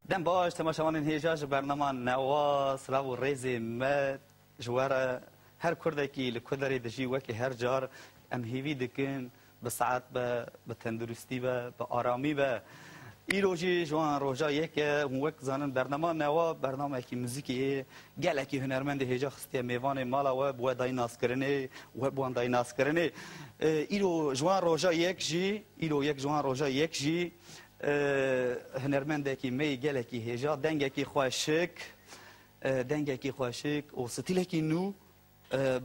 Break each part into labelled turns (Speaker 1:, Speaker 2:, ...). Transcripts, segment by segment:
Speaker 1: دم باش تماشاوان هیجاج برنامه نواس راو ریزی مد جواره هر کردکی لکدری دجی وکی هر جار ام هیوی دکن بساعت به تندرستی به آرامی به ایروجی جوان روجا یک وک زنن برنامه نوا برنامه کی موزیکی گله کی هنرمند هیجا خستی میوان مالا و بو دایناس کرنه و بو دایناس کرنه ایرو جوان روجا یک جی ایرو یک جوان روجا یک جی هنرمنده کی می گله کی هیجا دنگه کی خواشک و ستیله کی نو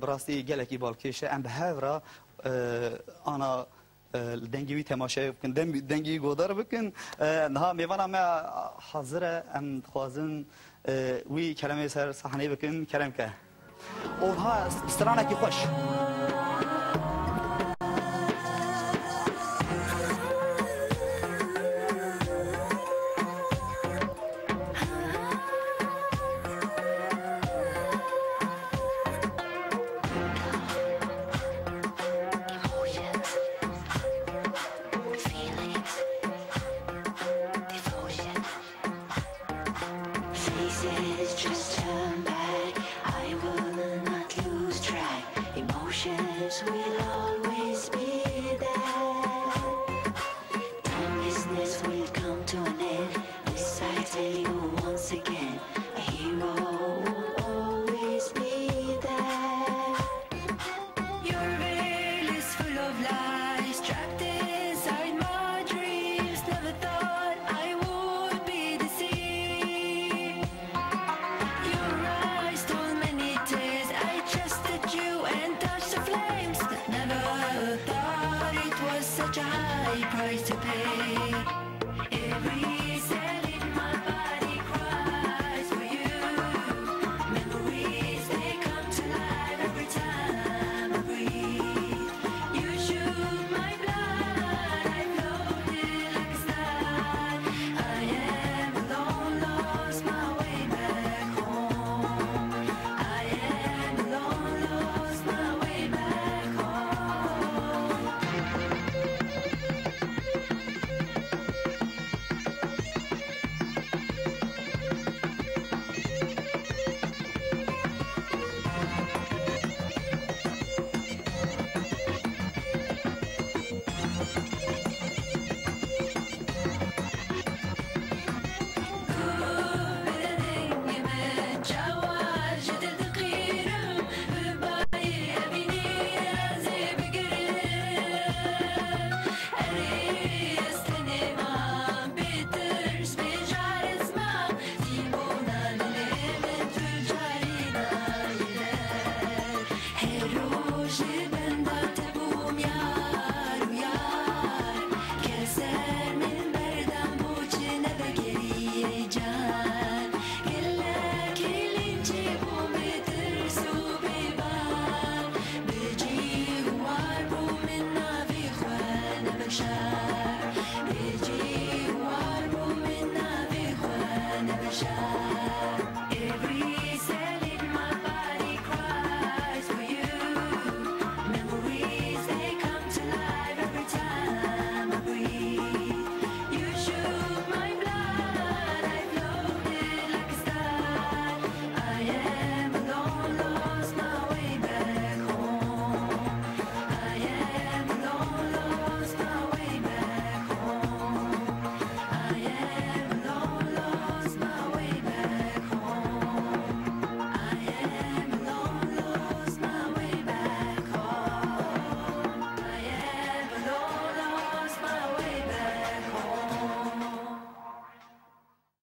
Speaker 1: براستی گله کی بالکشه ام به هورا انا دنگی تماشا بکن دنگی گودار بکن نه میوانم ما حاضره ام خوازن وی کلمه سر صحنه بکن کلم که اونها استرانه کی خوش
Speaker 2: Just turn back, I will not lose track. Emotions we love.